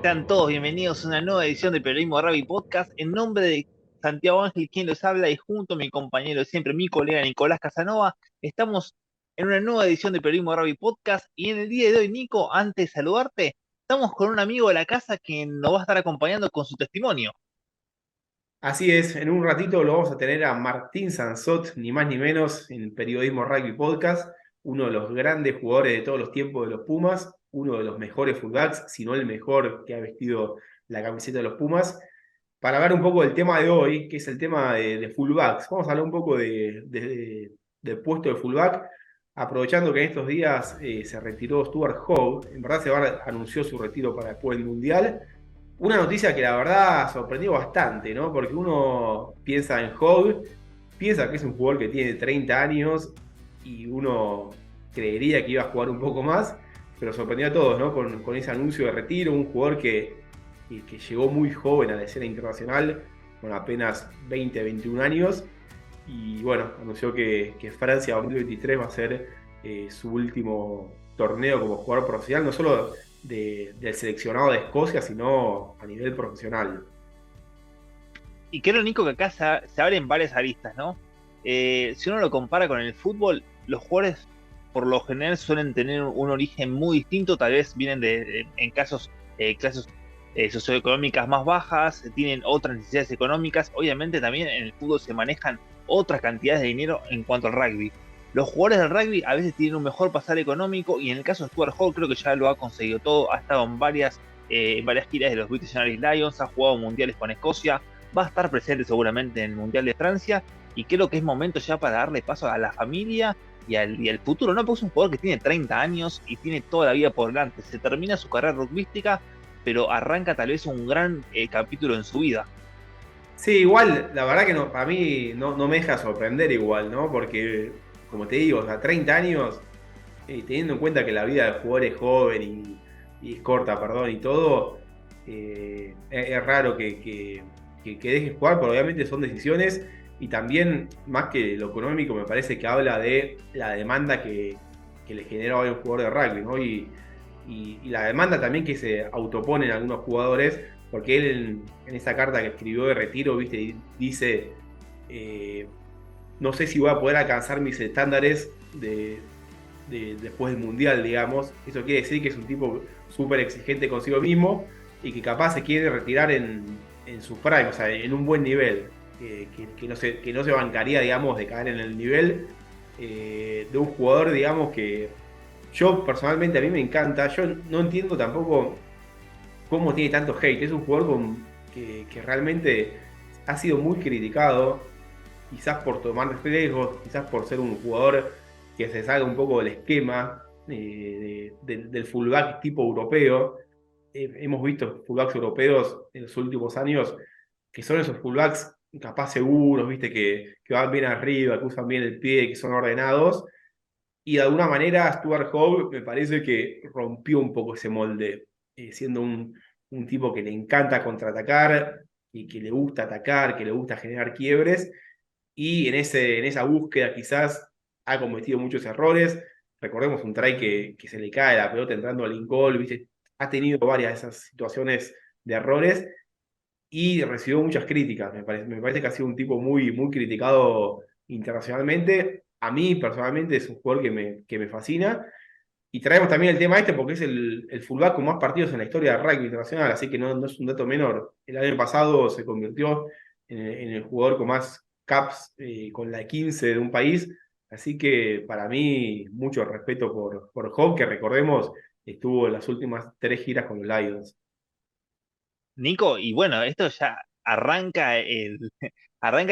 Sean todos bienvenidos a una nueva edición de Periodismo Rugby Podcast. En nombre de Santiago Ángel, quien les habla, y junto a mi compañero de siempre, mi colega Nicolás Casanova, estamos en una nueva edición de Periodismo Rugby Podcast. Y en el día de hoy, Nico, antes de saludarte, estamos con un amigo de la casa que nos va a estar acompañando con su testimonio. Así es, en un ratito lo vamos a tener a Martín Sansot, ni más ni menos, en Periodismo Rugby Podcast, uno de los grandes jugadores de todos los tiempos de los Pumas, uno de los mejores fullbacks, si no el mejor que ha vestido la camiseta de los Pumas, para hablar un poco del tema de hoy, que es el tema de fullbacks. Vamos a hablar un poco del puesto de fullback, aprovechando que en estos días se retiró Stuart Hogg, en verdad anunció su retiro para después del Mundial. Una noticia que la verdad sorprendió bastante, ¿no? Porque uno piensa en Hogg, piensa que es un jugador que tiene 30 años y uno creería que iba a jugar un poco más, pero sorprendió a todos, ¿no? Con ese anuncio de retiro, un jugador que llegó muy joven a la escena internacional, con apenas 20, 21 años, y bueno, anunció que Francia 2023 va a ser su último torneo como jugador profesional, no solo del seleccionado de Escocia, sino a nivel profesional. Y creo, Nico, que acá se abren varias aristas, ¿no? Si uno lo compara con el fútbol, los jugadores por lo general suelen tener un origen muy distinto, tal vez vienen en casos, clases socioeconómicas más bajas, tienen otras necesidades económicas, obviamente también en el fútbol se manejan otras cantidades de dinero en cuanto al rugby. Los jugadores del rugby a veces tienen un mejor pasar económico y en el caso de Stuart Hall creo que ya lo ha conseguido todo, ha estado en varias giras de los British Irish Lions, ha jugado mundiales con Escocia, va a estar presente seguramente en el Mundial de Francia y creo que es momento ya para darle paso a la familia y al futuro, ¿no? Porque es un jugador que tiene 30 años y tiene toda la vida por delante. Se termina su carrera rugbyística, pero arranca tal vez un gran capítulo en su vida. Sí, igual, la verdad que no, para mí no me deja sorprender igual, ¿no? Porque, como te digo, a 30 años, teniendo en cuenta que la vida del jugador es joven y es corta, perdón, y todo, es raro que deje jugar, pero obviamente son decisiones y también, más que lo económico, me parece que habla de la demanda que le genera hoy un jugador de rugby, ¿no? Y la demanda también que se autoponen algunos jugadores, porque él en esa carta que escribió de retiro, ¿viste? Dice, eh, no sé si voy a poder alcanzar mis estándares después del Mundial, digamos. Eso quiere decir que es un tipo súper exigente consigo mismo y que capaz se quiere retirar en su prime, o sea, en un buen nivel, que no se bancaría, digamos, de caer en el nivel de un jugador, digamos, que yo personalmente a mí me encanta. Yo no entiendo tampoco cómo tiene tanto hate. Es un jugador que realmente ha sido muy criticado, quizás por tomar riesgos, quizás por ser un jugador que se salga un poco del esquema del fullback tipo europeo. Hemos visto fullbacks europeos en los últimos años que son esos fullbacks capaz seguros, ¿viste? Que van bien arriba, que usan bien el pie, que son ordenados. Y de alguna manera Stuart Hogg me parece que rompió un poco ese molde, siendo un tipo que le encanta contraatacar y que le gusta atacar, que le gusta generar quiebres. Y en esa búsqueda quizás ha cometido muchos errores. Recordemos un try que se le cae la pelota entrando al goal, ¿viste? Ha tenido varias de esas situaciones de errores y recibió muchas críticas. Me parece que ha sido un tipo muy, muy criticado internacionalmente. A mí personalmente es un jugador que me fascina. Y traemos también el tema este porque es el fullback con más partidos en la historia del rugby internacional, así que no es un dato menor. El año pasado se convirtió en el jugador con más caps con la 15 de un país, así que para mí mucho respeto por Hawk, que recordemos estuvo en las últimas 3 giras con los Lions. Nico, y bueno, esto ya arranca el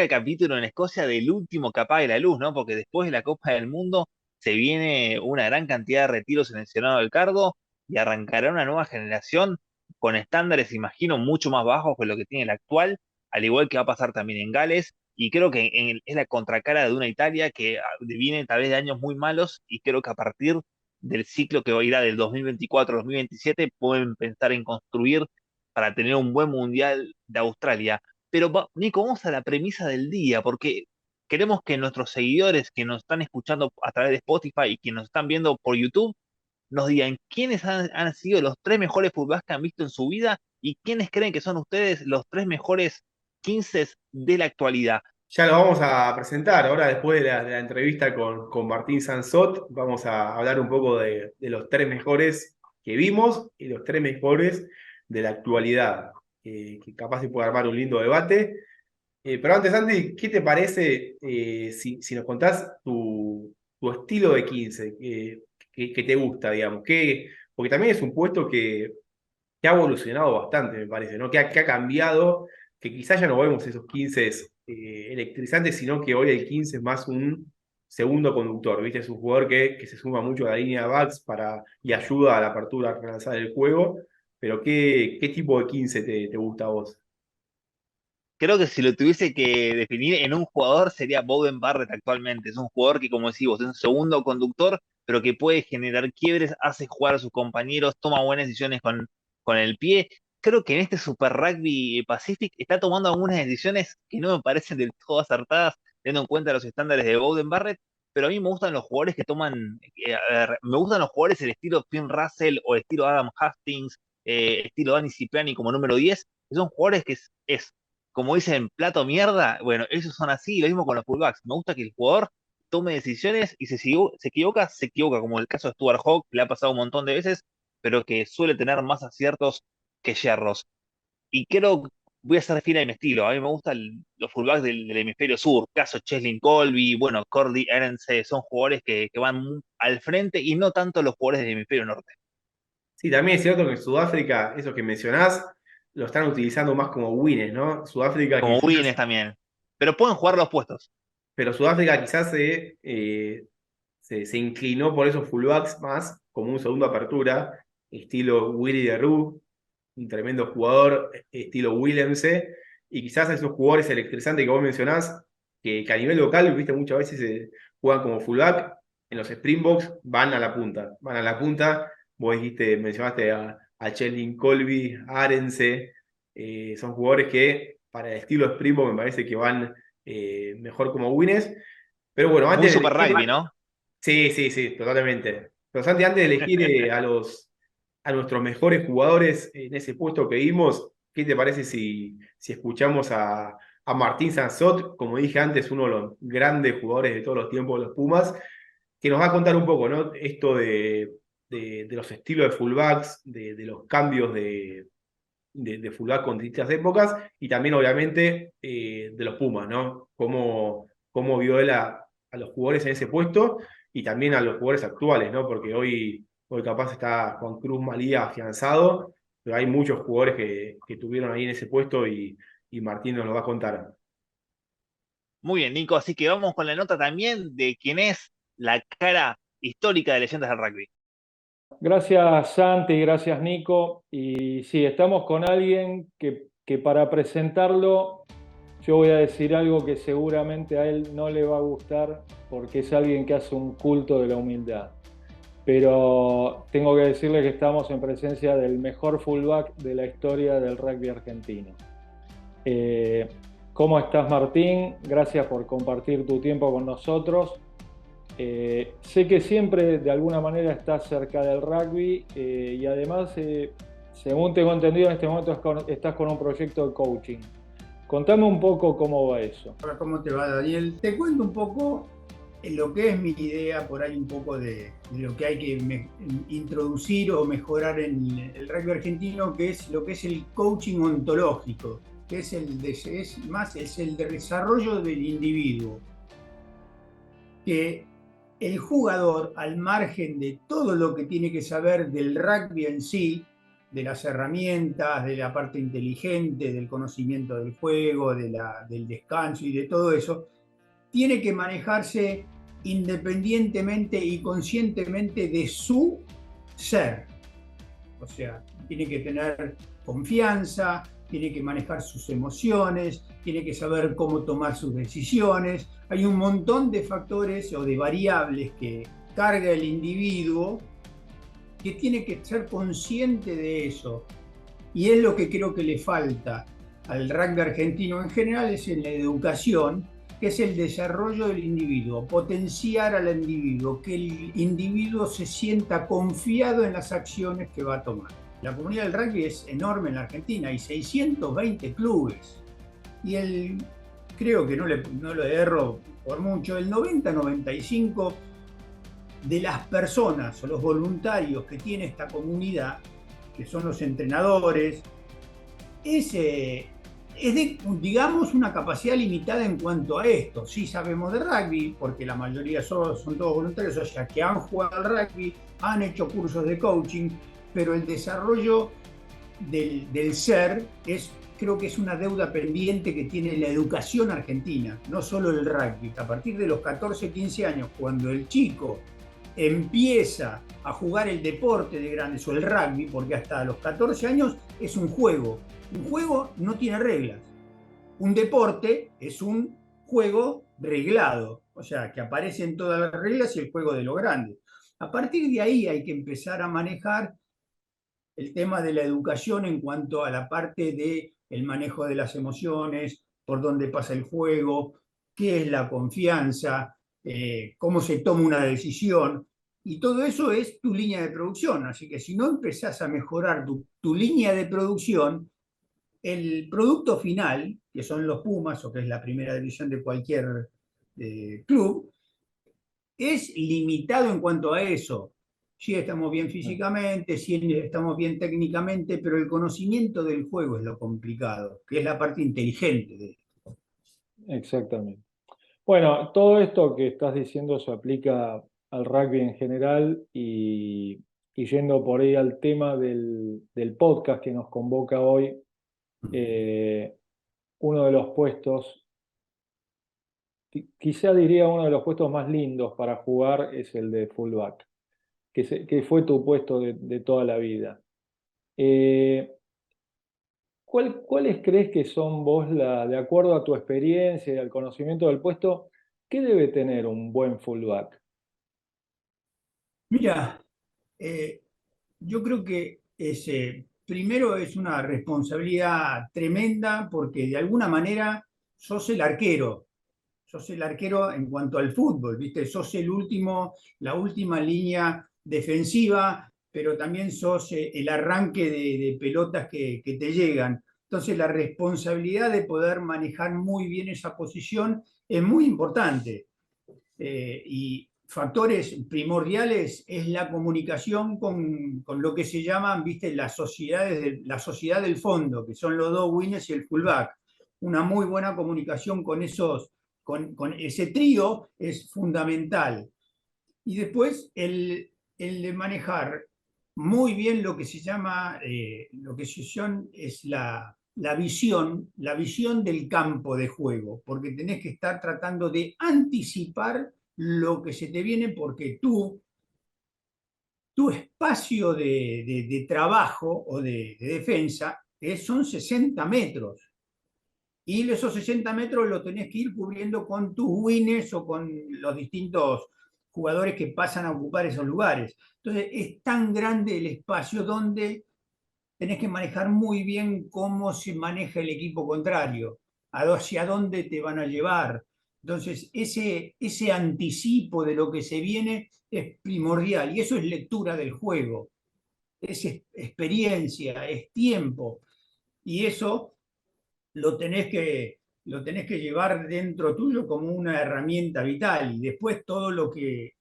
capítulo en Escocia del último que apague la luz, ¿no? Porque después de la Copa del Mundo se viene una gran cantidad de retiros en el Senado del cargo y arrancará una nueva generación con estándares, imagino, mucho más bajos que lo que tiene el actual, al igual que va a pasar también en Gales. Y creo que es la contracara de una Italia que viene tal vez de años muy malos y creo que a partir del ciclo que va a ir del 2024 al 2027 pueden pensar en construir para tener un buen mundial de Australia. Pero, Nico, vamos a la premisa del día, porque queremos que nuestros seguidores que nos están escuchando a través de Spotify y que nos están viendo por YouTube nos digan quiénes han sido los tres mejores fullbacks que han visto en su vida y quiénes creen que son ustedes los tres mejores 15 de la actualidad. Ya lo vamos a presentar. Ahora, después de la entrevista con Martín Sansot, vamos a hablar un poco de los tres mejores que vimos y los tres mejores de la actualidad, que capaz se puede armar un lindo debate. Pero antes, Andy, ¿qué te parece si nos contás tu estilo de 15? Que te gusta, digamos? Porque también es un puesto que ha evolucionado bastante, me parece, ¿no? Que ha cambiado, que quizás ya no vemos esos 15 electrizantes, sino que hoy el 15 es más un segundo conductor, ¿viste? Es un jugador que se suma mucho a la línea de backs y ayuda a la apertura a relanzar el juego. Pero ¿qué tipo de 15 te gusta a vos? Creo que si lo tuviese que definir en un jugador sería Bowen Barrett actualmente. Es un jugador que, como decís vos, es un segundo conductor, pero que puede generar quiebres, hace jugar a sus compañeros, toma buenas decisiones con el pie. Creo que en este Super Rugby Pacific está tomando algunas decisiones que no me parecen del todo acertadas, teniendo en cuenta los estándares de Bowden Barrett, pero a mí me gustan los jugadores que toman, a ver, me gustan los jugadores del estilo Finn Russell o estilo Adam Hastings, estilo Danny Cipriani como número 10, que son jugadores que es como dicen, plato mierda, bueno, esos son así, lo mismo con los fullbacks. Me gusta que el jugador tome decisiones y se equivoca, como el caso de Stuart Hawk, que le ha pasado un montón de veces, pero que suele tener más aciertos que yerros. Y creo, voy a ser fiel a mi estilo, a mí me gustan los fullbacks del hemisferio sur, caso Cheslin Colby, bueno, Cordy Arense, son jugadores que van al frente y no tanto los jugadores del hemisferio norte. Sí, también es cierto que en Sudáfrica, eso que mencionás, lo están utilizando más como winners, ¿no? Sudáfrica Como quizás Wiggins también. Pero pueden jugar los puestos. Pero Sudáfrica quizás se inclinó por esos fullbacks más como un segundo apertura, estilo Willy de Roo, un tremendo jugador, estilo Willemse, y quizás esos jugadores electrizantes que vos mencionás, que a nivel local, viste, muchas veces se juegan como fullback, en los Springboks van a la punta, vos mencionaste a Cheslin Colby, Arense, son jugadores que para el estilo Springbok me parece que van mejor como winners. Pero bueno, Muy antes de Super elegir. Rugby, ¿no? Sí, sí, sí, totalmente. Pero Santi, antes de elegir a nuestros mejores jugadores en ese puesto que vimos, ¿qué te parece si escuchamos a Martín Sansot, como dije antes, uno de los grandes jugadores de todos los tiempos de los Pumas, que nos va a contar un poco, ¿no? Esto de los estilos de fullbacks, de los cambios de fullback con distintas épocas y también obviamente de los Pumas, ¿no? Cómo vio él a los jugadores en ese puesto y también a los jugadores actuales, ¿no? Porque hoy capaz está Juan Cruz Malía afianzado, pero hay muchos jugadores que tuvieron ahí en ese puesto y Martín nos lo va a contar. Muy bien, Nico. Así que vamos con la nota también de quién es la cara histórica de Leyendas del Rugby. Gracias Santi, gracias Nico. Y sí, estamos con alguien que para presentarlo yo voy a decir algo que seguramente a él no le va a gustar porque es alguien que hace un culto de la humildad. Pero tengo que decirle que estamos en presencia del mejor fullback de la historia del rugby argentino. ¿Cómo estás, Martín? Gracias por compartir tu tiempo con nosotros. Sé que siempre de alguna manera estás cerca del rugby y además, según tengo entendido, en este momento estás con un proyecto de coaching. Contame un poco cómo va eso. Hola, ¿cómo te va, Daniel? Te cuento un poco lo que es mi idea, por ahí un poco de lo que hay que introducir o mejorar en el rugby argentino, que es lo que es el coaching ontológico, que es el desarrollo del individuo. Que el jugador, al margen de todo lo que tiene que saber del rugby en sí, de las herramientas, de la parte inteligente, del conocimiento del juego, del descanso y de todo eso, tiene que manejarse independientemente y conscientemente de su ser. O sea, tiene que tener confianza, tiene que manejar sus emociones, tiene que saber cómo tomar sus decisiones. Hay un montón de factores o de variables que carga el individuo que tiene que ser consciente de eso. Y es lo que creo que le falta al rugby argentino en general, es en la educación, que es el desarrollo del individuo, potenciar al individuo, que el individuo se sienta confiado en las acciones que va a tomar. La comunidad del rugby es enorme en la Argentina, hay 620 clubes y creo que no lo erro por mucho, el 90-95 de las personas o los voluntarios que tiene esta comunidad, que son los entrenadores, es de, digamos, una capacidad limitada en cuanto a esto. Sí sabemos de rugby, porque la mayoría son todos voluntarios, o sea, que han jugado al rugby, han hecho cursos de coaching, pero el desarrollo del ser creo que es una deuda pendiente que tiene la educación argentina, no solo el rugby. A partir de los 14, 15 años, cuando el chico empieza a jugar el deporte de grandes o el rugby, porque hasta los 14 años es un juego. Un juego no tiene reglas. Un deporte es un juego reglado, o sea, que aparecen todas las reglas y el juego de lo grande. A partir de ahí hay que empezar a manejar el tema de la educación en cuanto a la parte del manejo de las emociones, por dónde pasa el juego, qué es la confianza, cómo se toma una decisión. Y todo eso es tu línea de producción. Así que si no empezás a mejorar tu línea de producción, el producto final, que son los Pumas, o que es la primera división de cualquier club, es limitado en cuanto a eso. Sí estamos bien físicamente, sí estamos bien técnicamente, pero el conocimiento del juego es lo complicado, que es la parte inteligente de esto. Exactamente. Bueno, todo esto que estás diciendo se aplica al rugby en general y yendo por ahí al tema del podcast que nos convoca hoy, uno de los puestos, quizá diría uno de los puestos más lindos para jugar es el de fullback, que fue tu puesto de toda la vida. ¿Cuáles crees que son vos, de acuerdo a tu experiencia y al conocimiento del puesto, qué debe tener un buen fullback? Mira, yo creo que primero es una responsabilidad tremenda porque de alguna manera sos el arquero. Sos el arquero en cuanto al fútbol, ¿viste? Sos la última línea defensiva, pero también sos el arranque de pelotas que te llegan. Entonces la responsabilidad de poder manejar muy bien esa posición es muy importante. Y factores primordiales es la comunicación con lo que se llaman, ¿viste? La sociedad del fondo, que son los dos winners y el fullback. Una muy buena comunicación con ese trío es fundamental. Y después el de manejar muy bien lo que se llama, lo que es la visión del campo de juego, porque tenés que estar tratando de anticipar lo que se te viene, porque tu espacio de trabajo o de defensa son 60 metros. Y esos 60 metros lo tenés que ir cubriendo con tus winners o con los distintos jugadores que pasan a ocupar esos lugares. Entonces es tan grande el espacio donde tenés que manejar muy bien cómo se maneja el equipo contrario, hacia dónde te van a llevar. Entonces ese anticipo de lo que se viene es primordial y eso es lectura del juego, es experiencia, es tiempo y eso lo tenés que llevar dentro tuyo como una herramienta vital. Y después todo lo que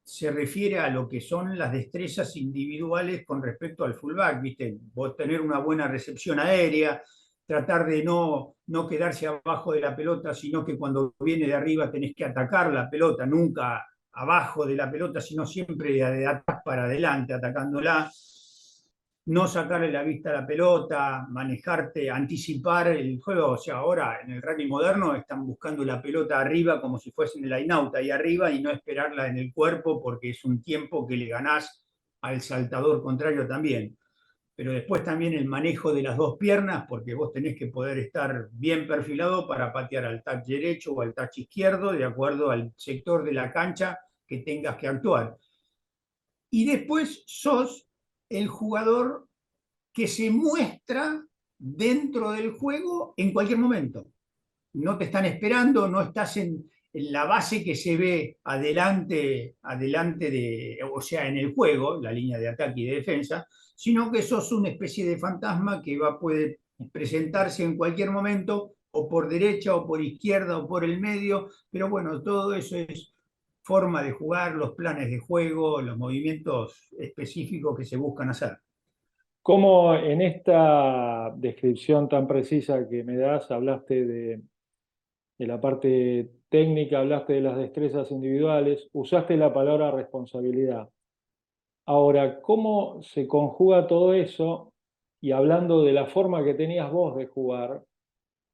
se refiere a lo que son las destrezas individuales con respecto al fullback, ¿viste? Vos tener una buena recepción aérea, tratar de no quedarse abajo de la pelota, sino que cuando viene de arriba tenés que atacar la pelota, nunca abajo de la pelota, sino siempre de atrás para adelante, atacándola, no sacarle la vista a la pelota, manejarte, anticipar el juego. O sea, ahora en el rugby moderno están buscando la pelota arriba como si fuese en el line-out ahí arriba y no esperarla en el cuerpo porque es un tiempo que le ganás al saltador contrario también. Pero después también el manejo de las dos piernas, porque vos tenés que poder estar bien perfilado para patear al touch derecho o al touch izquierdo, de acuerdo al sector de la cancha que tengas que actuar. Y después sos el jugador que se muestra dentro del juego en cualquier momento. no te están esperando, no estás en la base que se ve adelante de, o sea, en el juego, la línea de ataque y de defensa, sino que sos una especie de fantasma que puede presentarse en cualquier momento, o por derecha, o por izquierda, o por el medio, pero bueno, todo eso es forma de jugar, los planes de juego, los movimientos específicos que se buscan hacer. ¿Cómo en esta descripción tan precisa que me das, hablaste de la parte técnica, hablaste de las destrezas individuales, usaste la palabra responsabilidad? Ahora, ¿cómo se conjuga todo eso, y hablando de la forma que tenías vos de jugar,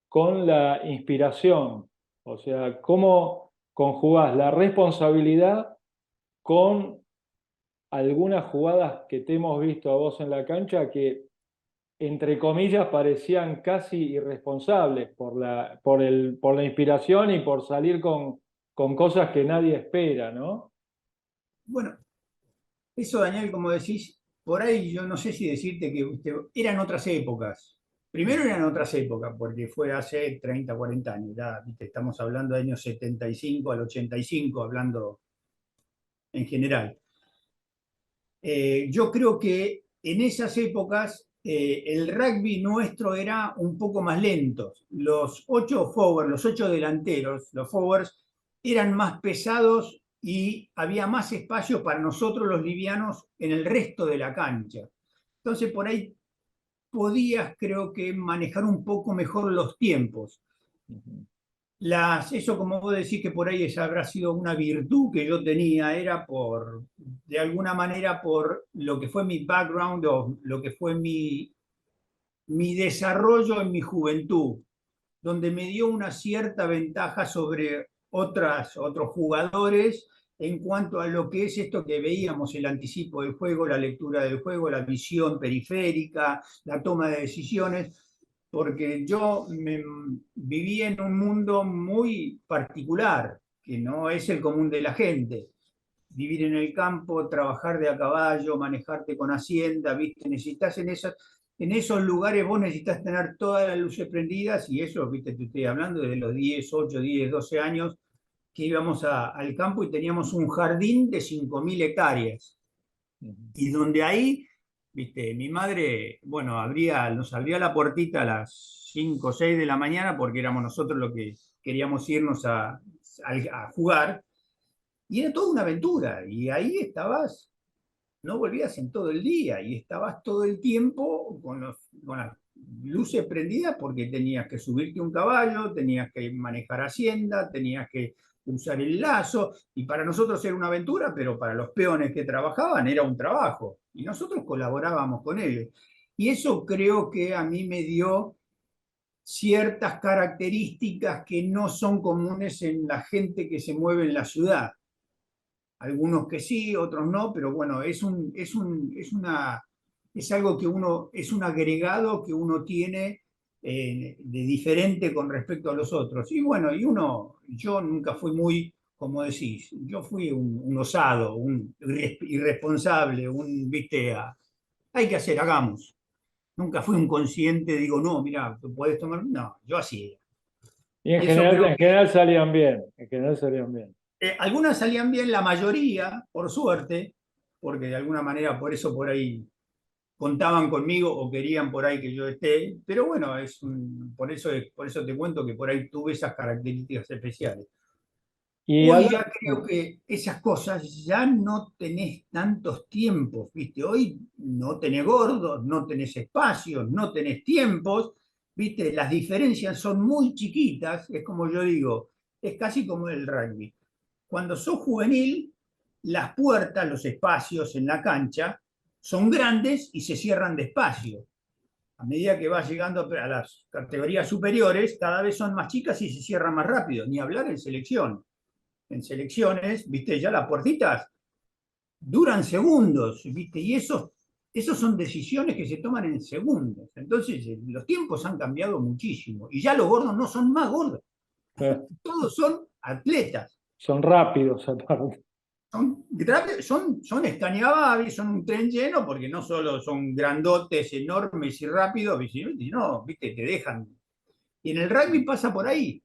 con la inspiración? O sea, ¿cómo conjugás la responsabilidad con algunas jugadas que te hemos visto a vos en la cancha que, entre comillas, parecían casi irresponsables por la inspiración y por salir con cosas que nadie espera, ¿no? Bueno, eso, Daniel, como decís, por ahí yo no sé si decirte que eran otras épocas. Primero eran otras épocas, porque fue hace 30, 40 años. Ya, ¿viste? Estamos hablando de años 75 al 85, hablando en general. Yo creo que en esas épocas el rugby nuestro era un poco más lento. Los 8 forwards, los 8 delanteros, los forwards, eran más pesados y había más espacio para nosotros los livianos en el resto de la cancha. Entonces por ahí podías, creo que, manejar un poco mejor los tiempos. Eso, como vos decís, que por ahí esa habrá sido una virtud que yo tenía, era de alguna manera, por lo que fue mi background o lo que fue mi desarrollo en mi juventud, donde me dio una cierta ventaja sobre otros jugadores en cuanto a lo que es esto que veíamos: el anticipo del juego, la lectura del juego, la visión periférica, la toma de decisiones, porque yo vivía en un mundo muy particular, que no es el común de la gente. Vivir en el campo, trabajar de a caballo, manejarte con hacienda, ¿viste? Necesitas en esos lugares, vos necesitas tener todas las luces prendidas, y eso, ¿viste? Te estoy hablando de los 10, 8, 10, 12 años, que íbamos al campo y teníamos un jardín de 5.000 hectáreas. Y donde ahí, ¿viste? Mi madre, bueno, nos abría la puertita a las 5 o 6 de la mañana, porque éramos nosotros los que queríamos irnos a jugar, y era toda una aventura, y ahí estabas, no volvías en todo el día, y estabas todo el tiempo con las luces prendidas, porque tenías que subirte un caballo, tenías que manejar hacienda, tenías que usar el lazo, y para nosotros era una aventura, pero para los peones que trabajaban era un trabajo, y nosotros colaborábamos con ellos. Y eso creo que a mí me dio ciertas características que no son comunes en la gente que se mueve en la ciudad. Algunos que sí, otros no, pero bueno, es algo que es un agregado que uno tiene de diferente con respecto a los otros. Y bueno, yo nunca fui muy, como decís, yo fui un osado, un irresponsable, viste, hay que hacer, hagamos. Nunca fui un consciente, digo, no, mira, podés tomar. No, yo así era. Y Eso creo en general salían bien, en general salían bien. Algunas salían bien, la mayoría, por suerte, porque de alguna manera por eso por ahí contaban conmigo o querían por ahí que yo esté, pero bueno, por eso te cuento que por ahí tuve esas características especiales. Y Hoy ya creo que esas cosas ya no tenés tantos tiempos, ¿viste? Hoy no tenés gordos, no tenés espacios, no tenés tiempos, ¿viste? Las diferencias son muy chiquitas, es como yo digo, es casi como el rugby. Cuando sos juvenil, las puertas, los espacios en la cancha son grandes y se cierran despacio. A medida que vas llegando a las categorías superiores, cada vez son más chicas y se cierran más rápido. Ni hablar en selección. En selecciones, ¿viste? Ya las puertitas duran segundos, ¿viste? Y esos son decisiones que se toman en segundos. Entonces, los tiempos han cambiado muchísimo. Y ya los gordos no son más gordos. Todos son atletas. Son rápidos aparte. Son escaneables, son un tren lleno, porque no solo son grandotes, enormes y rápidos, sino, ¿viste? Te dejan. Y en el rugby pasa por ahí.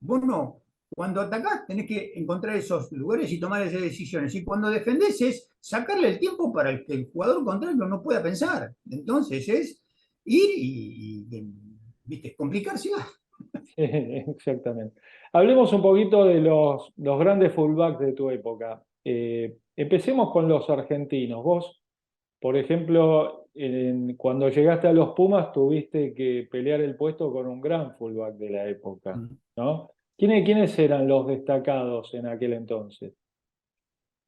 Vos no. Cuando atacás tenés que encontrar esos lugares y tomar esas decisiones. Y cuando defendés es sacarle el tiempo para que el jugador contrario no pueda pensar. Entonces es ir ¿viste? Complicarse. Exactamente. Hablemos un poquito de los grandes fullbacks de tu época. Empecemos con los argentinos. Vos, por ejemplo, cuando llegaste a los Pumas tuviste que pelear el puesto con un gran fullback de la época, ¿no? ¿Quiénes eran los destacados en aquel entonces?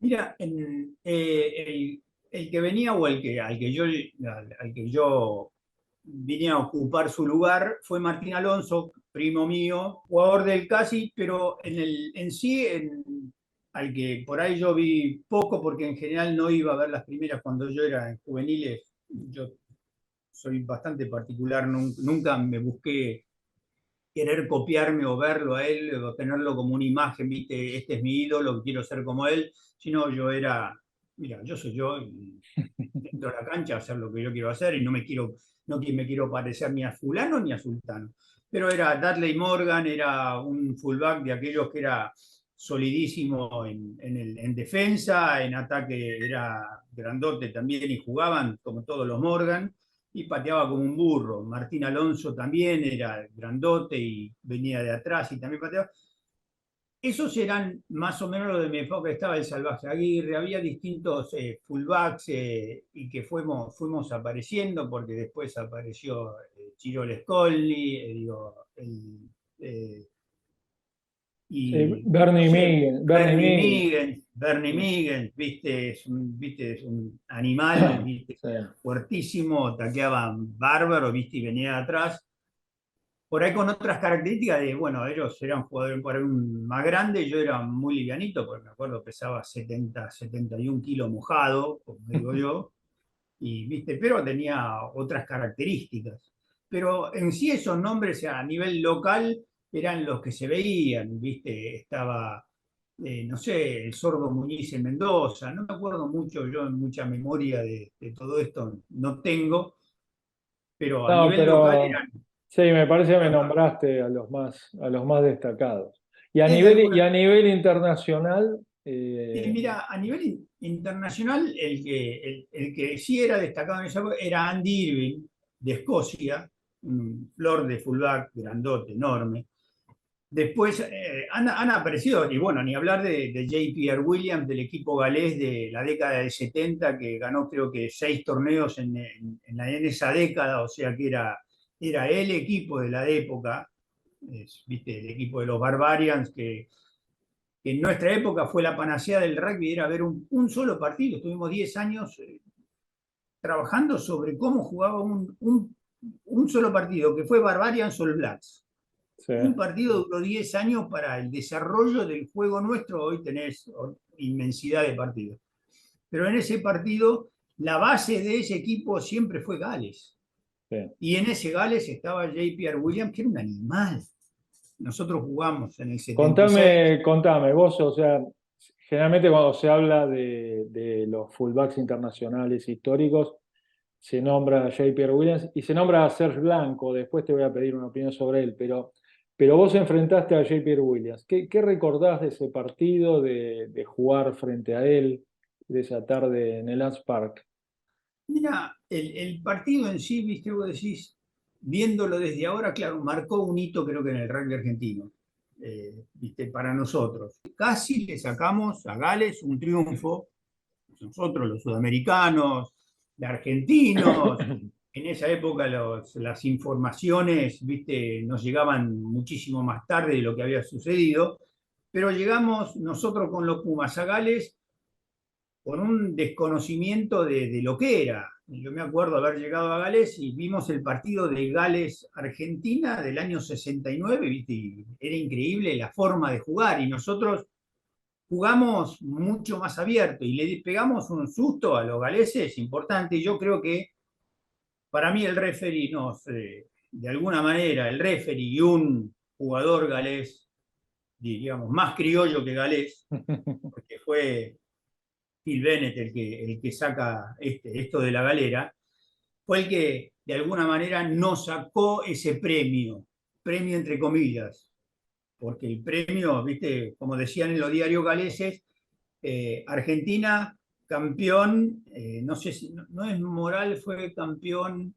Mira, el que venía o al que yo vine a ocupar su lugar fue Martín Alonso, primo mío, jugador del CASI, pero en sí, al que por ahí yo vi poco, porque en general no iba a ver las primeras cuando yo era en juveniles. Yo soy bastante particular, nunca me busqué querer copiarme o verlo a él o tenerlo como una imagen, ¿viste? Este es mi ídolo, quiero ser como él, sino yo era, mira, yo soy yo, y dentro de la cancha a hacer lo que yo quiero hacer y no me quiero parecer ni a fulano ni a sultano. Pero era Dudley Morgan, era un fullback de aquellos que era solidísimo en defensa, en ataque era grandote también y jugaban como todos los Morgan y pateaba como un burro. Martín Alonso también era grandote y venía de atrás y también pateaba. Esos eran más o menos lo de mi época. Estaba el Salvaje Aguirre, había distintos fullbacks y que fuimos apareciendo, porque después apareció Chiro Lescolni, eh, Sí, y no Bernie sé, Miguel, Bernie Miguel. Bernie Miguel, viste, es un animal, viste, Sí. fuertísimo, taqueaba bárbaro, viste, y venía de atrás. Por ahí con otras características de, bueno, ellos eran jugadores por ahí más grandes, yo era muy livianito, porque me acuerdo pesaba 71 kilos mojado, como digo yo, y, ¿viste? Pero tenía otras características. Pero en sí esos nombres a nivel local eran los que se veían, ¿viste? Estaba, no sé, el Sordo Muñiz en Mendoza, no me acuerdo mucho, yo en mucha memoria de todo esto no tengo, pero a No, nivel local pero sí, me parece que me nombraste a los más destacados. es de Y alguna. a nivel internacional, Mira, a nivel internacional, el que sí era destacado en esa época era Andy Irving, de Escocia, un flor de fullback grandote, enorme. Después han aparecido, y bueno, ni hablar de J.P.R. Williams, del equipo galés de la década del 70, que ganó creo que 6 torneos en esa década, o sea que era el equipo de la época, ¿viste? El equipo de los Barbarians, que en nuestra época fue la panacea del rugby, era ver un solo partido. Estuvimos 10 años trabajando sobre cómo jugaba un solo partido, que fue Barbarians All Blacks. sí. Un partido duró 10 años para el desarrollo del juego nuestro. Hoy tenés inmensidad de partidos. Pero en ese partido, la base de ese equipo siempre fue Gales. Sí. Y en ese Gales estaba J.P.R. Williams, que era un animal. Nosotros jugamos en el 76. Contame, vos, o sea, generalmente cuando se habla de los fullbacks internacionales históricos, se nombra a J. Pierre Williams y se nombra a Serge Blanco, después te voy a pedir una opinión sobre él, pero vos enfrentaste a J. Pierre Williams. ¿Qué recordás de ese partido, de jugar frente a él, de esa tarde en el Lance Park? Mira, el partido en sí, viste, vos decís, viéndolo desde ahora, claro, marcó un hito creo que en el rugby argentino, viste, para nosotros. Casi le sacamos a Gales un triunfo, nosotros los sudamericanos, los argentinos, en esa época las informaciones, viste, nos llegaban muchísimo más tarde de lo que había sucedido, pero llegamos nosotros con los Pumas a Gales con un desconocimiento de lo que era. Yo me acuerdo haber llegado a Gales y vimos el partido de Gales-Argentina del año 69, ¿viste? Y era increíble la forma de jugar y nosotros jugamos mucho más abierto y le pegamos un susto a los galeses importante. Yo creo que para mí el referee, no sé, de alguna manera, el referee y un jugador galés, diríamos, más criollo que galés, porque fue Phil Bennett el que saca esto de la galera, fue el que de alguna manera nos sacó ese premio entre comillas, porque el premio, viste, como decían en los diarios galeses, Argentina campeón, no sé si, no es Moral, fue campeón,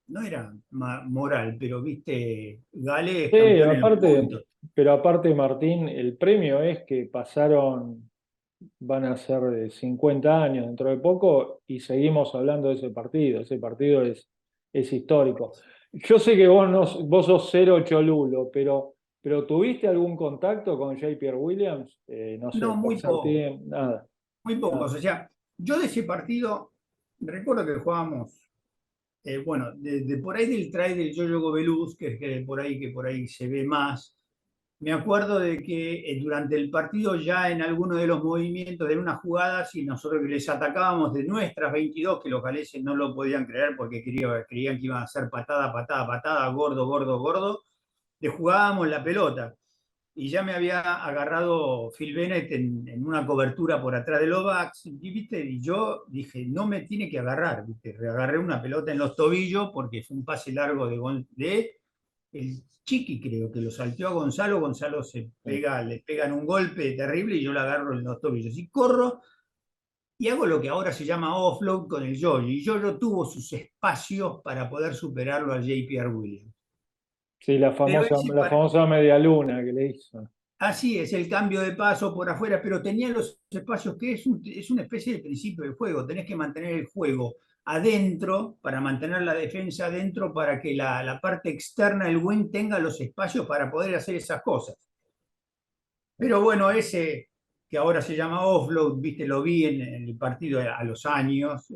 no era Moral, pero viste, Gales Sí, campeón en los aparte, puntos. pero aparte, Martín, el premio es que pasaron, van a ser 50 años dentro de poco y seguimos hablando de ese partido. Ese partido es histórico. Yo sé que vos, no, vos sos cero cholulo, pero ¿tuviste algún contacto con J. Pierre Williams? No sé, No, por muy ser poco, nada, muy nada. pocos. O sea, yo de ese partido recuerdo que jugábamos. Bueno, de por ahí del try del Yoyo Gobeluz, que por ahí se ve más, me acuerdo de que durante el partido ya en alguno de los movimientos, de unas jugadas, y nosotros que les atacábamos de nuestras 22, que los galeses no lo podían creer porque creían que iban a hacer patada, patada, patada, gordo, gordo, gordo, le jugábamos la pelota y ya me había agarrado Phil Bennett en una cobertura por atrás de los backs, ¿viste? Y yo dije, no me tiene que agarrar, ¿viste? Agarré una pelota en los tobillos porque fue un pase largo de el Chiqui, creo que lo salteó a Gonzalo, Gonzalo le pegan un golpe terrible y yo la agarro en los tobillos. Y corro y hago lo que ahora se llama offload con el Yoyo. Y Yoyo tuvo sus espacios para poder superarlo a JPR Williams. Sí, Pero la famosa media luna que le hizo. así es, el cambio de paso por afuera, pero tenía los espacios que es una especie de principio del juego. Tenés que mantener el juego adentro para mantener la defensa adentro para que la parte externa del wing tenga los espacios para poder hacer esas cosas. Pero bueno, ese que ahora se llama offload, viste, lo vi en el partido a los años,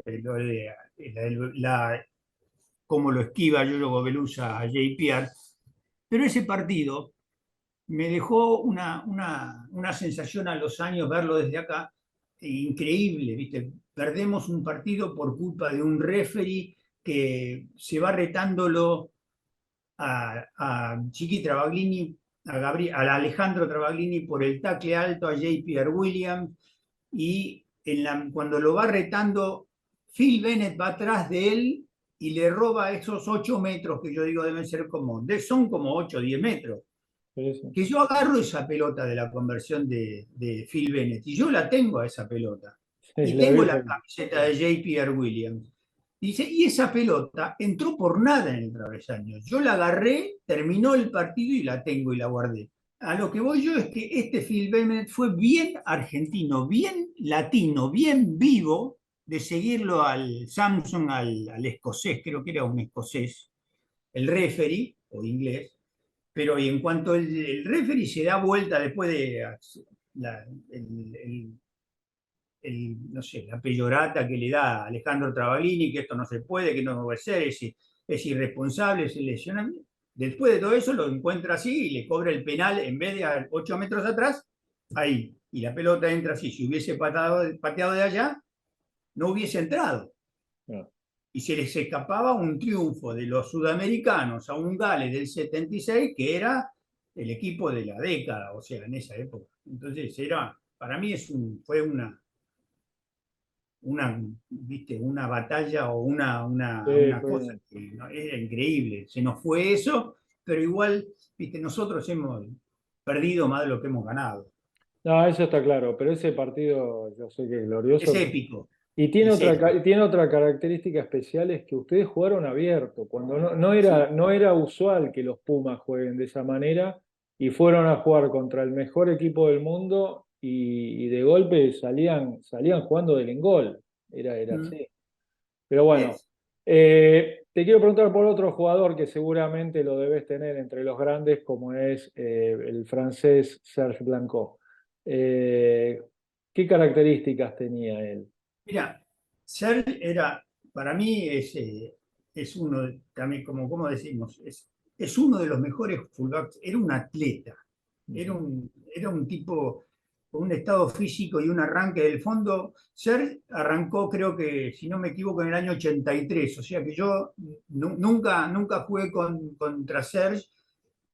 cómo lo esquiva Yoyo Gobelusa a JPR, pero ese partido me dejó una sensación a los años, verlo desde acá, increíble, ¿viste? Perdemos un partido por culpa de un referee que se va retándolo a Chiqui Travaglini, a Alejandro Travaglini por el tackle alto a J.P.R. Williams, y cuando lo va retando, Phil Bennett va atrás de él y le roba esos 8 metros que yo digo deben ser son como 8 o 10 metros Sí, sí. que yo agarro esa pelota de la conversión de Phil Bennett y yo la tengo a esa pelota. Sí, Y la tengo vi. la camiseta de J.P.R. Williams. Dice, y esa pelota entró por nada en el travesaño. Yo la agarré, terminó el partido y la tengo y la guardé. A lo que voy yo es que este Phil Bennett fue bien argentino, bien latino, bien vivo de seguirlo al Samson, al escocés, creo que era un escocés, el referee o inglés, pero y en cuanto el referee se da vuelta después de la, el, no sé, la peyorata que le da a Alejandro Travaglini, que esto no se puede, que no puede ser, es irresponsable, es lesionable. Después de todo eso lo encuentra así y le cobra el penal en vez de a 8 metros atrás, ahí. Y la pelota entra así. Si hubiese pateado de allá, no hubiese entrado No. y se les escapaba un triunfo de los sudamericanos a un Gales del 76, que era el equipo de la década, o sea, en esa época. Entonces, para mí fue ¿viste? Una batalla o Sí, una cosa fue- que era increíble. Se nos fue eso, pero igual, ¿viste? Nosotros hemos perdido más de lo que hemos ganado. No, eso está claro, pero ese partido yo sé que es Es glorioso. épico, Y es épico. tiene otra característica especial, es que ustedes jugaron abierto, cuando Sí. no era usual que los Pumas jueguen de esa manera, y fueron a jugar contra el mejor equipo del mundo y de golpe salían jugando del engol. Era Mm. así. Pero bueno, Es, te quiero preguntar por otro jugador que seguramente lo debes tener entre los grandes, como es el francés Serge Blanco. Eh, ¿Qué características tenía él? Mira, Serge era, para mí es uno, también como decimos, es uno de los mejores fullbacks, era un atleta, era un tipo con un estado físico y un arranque del fondo. Serge arrancó, creo que, si no me equivoco, en el año 83, o sea que yo nunca jugué contra Serge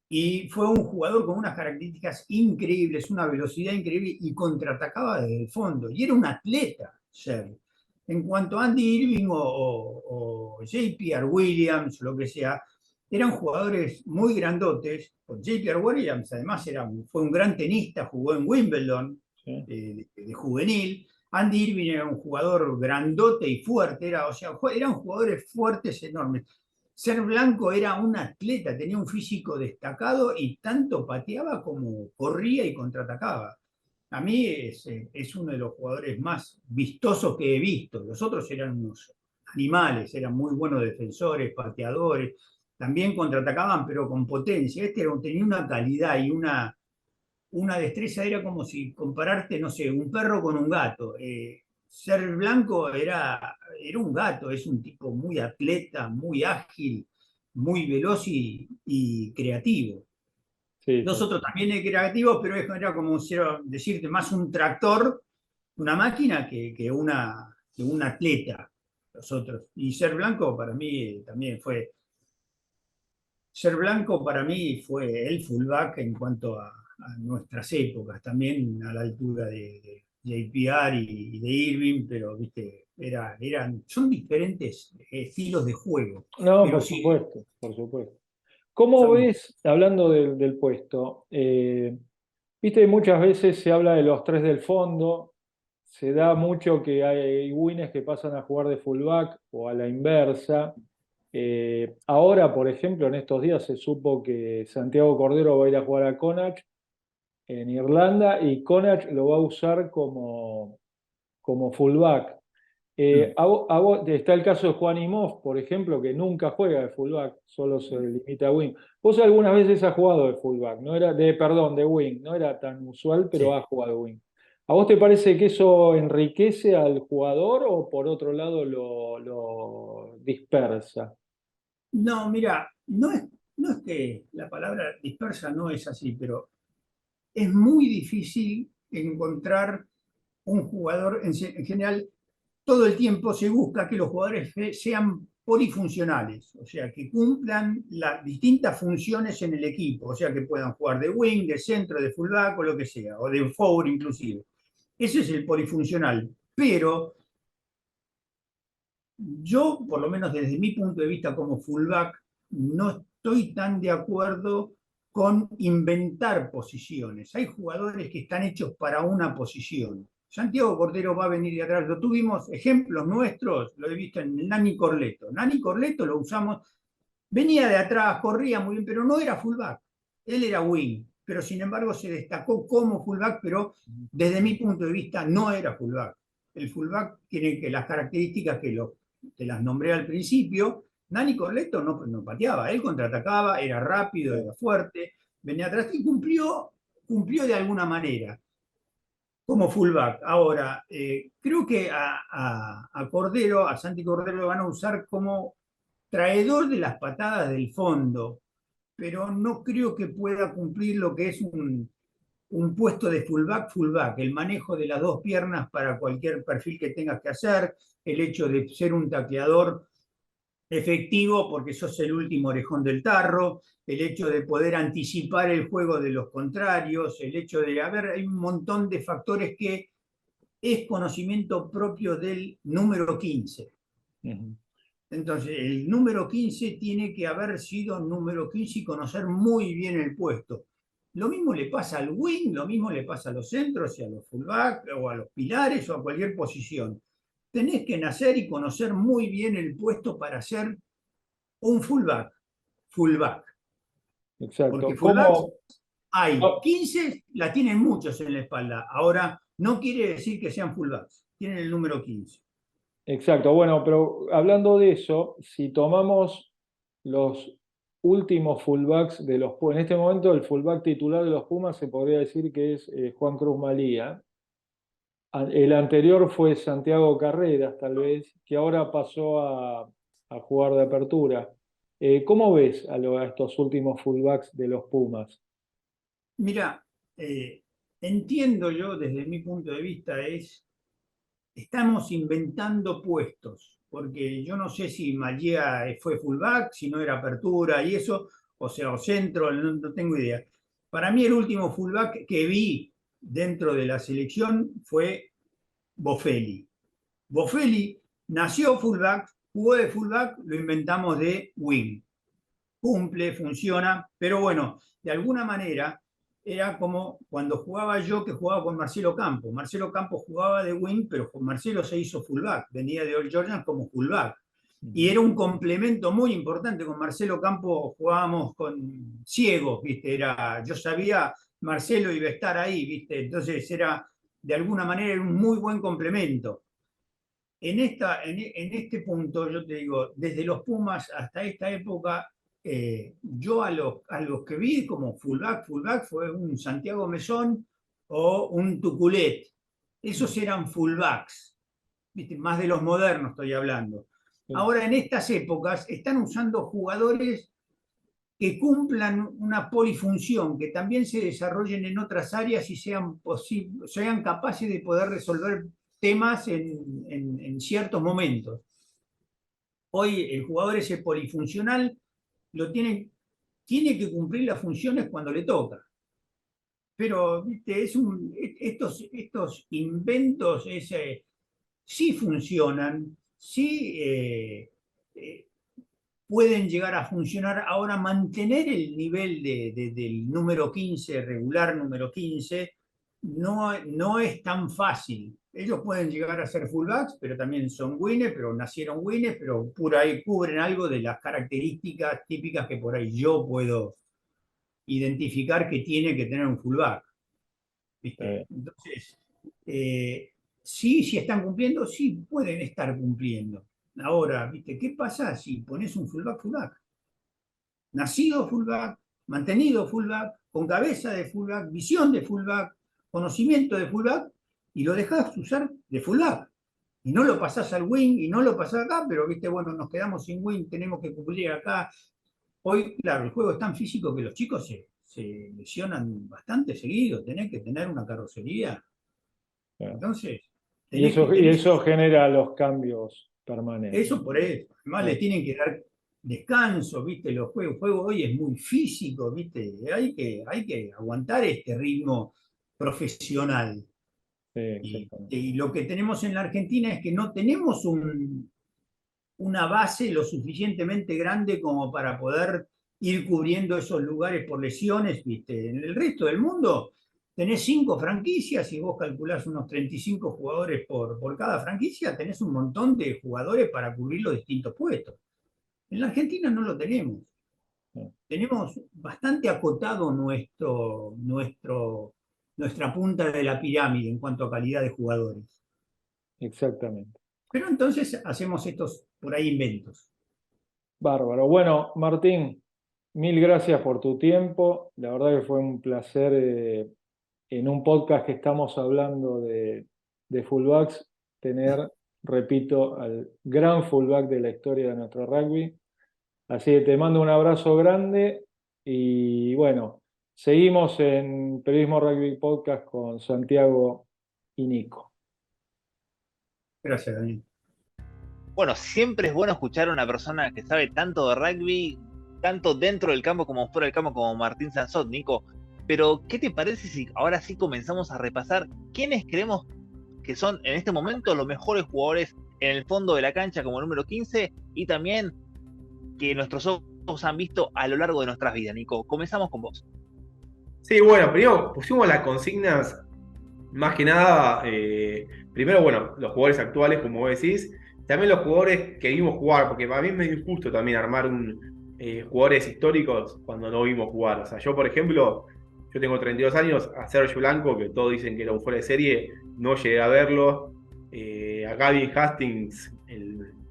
y fue un jugador con unas características increíbles, una velocidad increíble y contraatacaba desde el fondo. Y era un atleta, Serge. En cuanto a Andy Irving o J.P.R. Williams, lo que sea, eran jugadores muy grandotes. J.P. Williams además fue un gran tenista, jugó en Wimbledon Sí. de juvenil. Andy Irving era un jugador grandote y fuerte, eran jugadores fuertes enormes. Ser Blanco era un atleta, tenía un físico destacado y tanto pateaba como corría y contraatacaba. A mí es uno de los jugadores más vistosos que he visto. Los otros eran unos animales, eran muy buenos defensores, pateadores, también contraatacaban, pero con potencia. Tenía una calidad y una destreza, era como si compararte, no sé, un perro con un gato. Ser Blanco era un gato, es un tipo muy atleta, muy ágil, muy veloz y creativo. Sí, Los sí. otros también creativos, pero era como decirte más un tractor, una máquina que un atleta, los otros. Y Ser Blanco para mí también fue, Ser Blanco para mí fue el fullback en cuanto a nuestras épocas, también a la altura de JPR y de Irving, pero viste, son diferentes estilos de juego, No, pero por sí, supuesto, por supuesto. ¿Cómo son, ves, hablando del puesto, viste, muchas veces se habla de los tres del fondo, se da mucho que hay wines que pasan a jugar de fullback o a la inversa. Ahora, por ejemplo, en estos días se supo que Santiago Cordero va a ir a jugar a Connacht en Irlanda y Connacht lo va a usar como fullback. mm, Está el caso de Juan Imhoff, por ejemplo, que nunca juega de fullback, solo se limita a wing. Vos algunas veces has jugado de fullback, perdón, de wing, no era tan usual, pero sí. has jugado wing. ¿A vos te parece que eso enriquece al jugador o por otro lado lo dispersa? No, mira, no es que la palabra dispersa no es así, pero es muy difícil encontrar un jugador, en general, todo el tiempo se busca que los jugadores sean polifuncionales, o sea, que cumplan las distintas funciones en el equipo, o sea, que puedan jugar de wing, de centro, de fullback o lo que sea, o de forward inclusive. Ese es el polifuncional, pero yo, por lo menos desde mi punto de vista como fullback, no estoy tan de acuerdo con inventar posiciones. Hay jugadores que están hechos para una posición. Santiago Cordero va a venir de atrás. Lo tuvimos, ejemplos nuestros, lo he visto en Nani Corleto. Nani Corleto lo usamos, venía de atrás, corría muy bien, pero no era fullback. Él era wing, pero sin embargo se destacó como fullback, pero desde mi punto de vista no era fullback. El fullback tiene que las características te las nombré al principio. Nani Corletto no pateaba, él contraatacaba, era rápido, era fuerte, venía atrás y cumplió de alguna manera como fullback. Ahora, creo que a Cordero, a Santi Cordero lo van a usar como traidor de las patadas del fondo, pero no creo que pueda cumplir lo que es un puesto de fullback, el manejo de las dos piernas para cualquier perfil que tengas que hacer, el hecho de ser un tacleador efectivo porque sos el último orejón del tarro, el hecho de poder anticipar el juego de los contrarios, el hecho de hay un montón de factores que es conocimiento propio del número 15. Ujú. Entonces, el número 15 tiene que haber sido número 15 y conocer muy bien el puesto. Lo mismo le pasa al wing, lo mismo le pasa a los centros y a los fullback o a los pilares o a cualquier posición. Tenés que nacer y conocer muy bien el puesto para ser un fullback. Porque Exacto. fullbacks ¿Cómo? hay Ah, 15, la tienen muchos en la espalda. Ahora, no quiere decir que sean fullbacks, tienen el número 15. exacto, bueno, pero hablando de eso, si tomamos los últimos fullbacks de los Pumas, en este momento el fullback titular de los Pumas se podría decir que es Juan Cruz Malía. El anterior fue Santiago Carreras, tal vez, que ahora pasó a jugar de apertura. ¿Cómo ves a estos últimos fullbacks de los Pumas? Mira, entiendo yo desde mi punto de vista estamos inventando puestos, porque yo no sé si Magia fue fullback, si no era apertura y eso, o sea, o centro, no tengo idea. Para mí el último fullback que vi dentro de la selección fue Bofelli. Bofelli nació fullback, jugó de fullback, lo inventamos de wing. cumple, funciona, pero bueno, de alguna manera era como cuando jugaba yo, que jugaba con Marcelo Campos. Marcelo Campos jugaba de wing, pero Marcelo se hizo fullback, venía de All Georgia como fullback. Y era un complemento muy importante. Con Marcelo Campos jugábamos con ciegos, ¿viste? Yo sabía, Marcelo iba a estar ahí, ¿viste? Entonces era, de alguna manera, era un muy buen complemento. En este punto, yo te digo, desde los Pumas hasta esta época, yo a los que vi como fullback fue un Santiago Mesón o un Tuculet. Esos eran fullbacks, ¿viste? Más de los modernos estoy hablando. Ahora, en estas épocas, están usando jugadores que cumplan una polifunción, que también se desarrollen en otras áreas y sean capaces de poder resolver temas en ciertos momentos. Hoy el jugador ese polifuncional tiene que cumplir las funciones cuando le toca. Pero ¿viste? Estos inventos sí funcionan, sí pueden llegar a funcionar. Ahora, mantener el nivel del número 15, regular número 15, no es tan fácil. Ellos pueden llegar a ser fullbacks, pero también son winners, pero nacieron winners, pero por ahí cubren algo de las características típicas que por ahí yo puedo identificar que tiene que tener un fullback. ¿Viste? Entonces, sí están cumpliendo, sí pueden estar cumpliendo. Ahora, ¿viste? ¿Qué pasa si pones un fullback? Nacido fullback, mantenido fullback, con cabeza de fullback, visión de fullback, conocimiento de fullback, y lo dejás usar de fullback. Y no lo pasás al wing, y no lo pasás acá, pero, ¿viste? Bueno, nos quedamos sin wing, tenemos que cumplir acá. Hoy, claro, el juego es tan físico que los chicos se lesionan bastante seguido, tenés que tener una carrocería. Entonces, y eso genera los cambios permanentes. Eso por eso. Además, le tienen que dar descanso, ¿viste? El juego hoy es muy físico, ¿viste? Hay que aguantar este ritmo profesional. Y lo que tenemos en la Argentina es que no tenemos una base lo suficientemente grande como para poder ir cubriendo esos lugares por lesiones, ¿viste? En el resto del mundo tenés 5 franquicias y vos calculás unos 35 jugadores por cada franquicia, tenés un montón de jugadores para cubrir los distintos puestos. En la Argentina no lo tenemos. Tenemos bastante acotado nuestra punta de la pirámide en cuanto a calidad de jugadores. Exactamente. Pero entonces hacemos estos por ahí inventos. Bárbaro. Bueno, Martín, mil gracias por tu tiempo. La verdad que fue un placer en un podcast que estamos hablando de fullbacks tener, repito, al gran fullback de la historia de nuestro rugby. Así que te mando un abrazo grande y bueno, seguimos en Periodismo Rugby Podcast con Santiago y Nico. Gracias, Daniel. Bueno, siempre es bueno escuchar a una persona que sabe tanto de rugby, tanto dentro del campo como fuera del campo, como Martín Sansot, Nico. Pero, ¿qué te parece si ahora sí comenzamos a repasar quiénes creemos que son en este momento los mejores jugadores en el fondo de la cancha como número 15 y también que nuestros ojos han visto a lo largo de nuestras vidas, Nico? Comenzamos con vos. Sí, bueno, primero pusimos las consignas, más que nada, primero, bueno, los jugadores actuales, como vos decís, también los jugadores que vimos jugar, porque para mí es medio injusto también armar jugadores históricos cuando no vimos jugar. O sea, yo, por ejemplo, yo tengo 32 años, a Sergio Blanco, que todos dicen que era un fuera de serie, no llegué a verlo. A Gavin Hastings,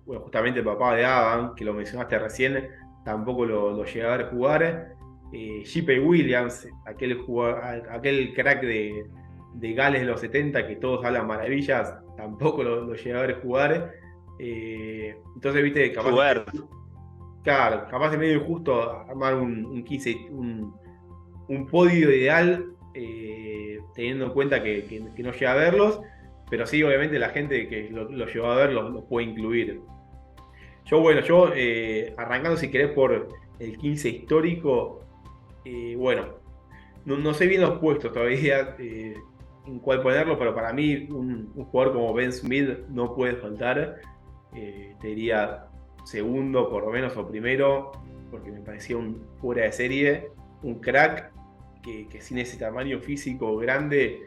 justamente el papá de Adam, que lo mencionaste recién, tampoco lo llegué a ver jugar. J.P. Williams, aquel crack de Gales de los 70, que todos hablan maravillas, tampoco lo llegué a ver jugar. Entonces, viste, capaz es medio injusto armar un podio ideal, teniendo en cuenta que no llega a verlos, pero sí, obviamente la gente que lo llegó a ver los puede incluir. Yo, arrancando si querés por el 15 histórico, no sé bien los puestos todavía en cuál ponerlo, pero para mí un jugador como Ben Smith no puede faltar. Te diría segundo por lo menos o primero. porque me parecía un fuera de serie, un crack que sin ese tamaño físico grande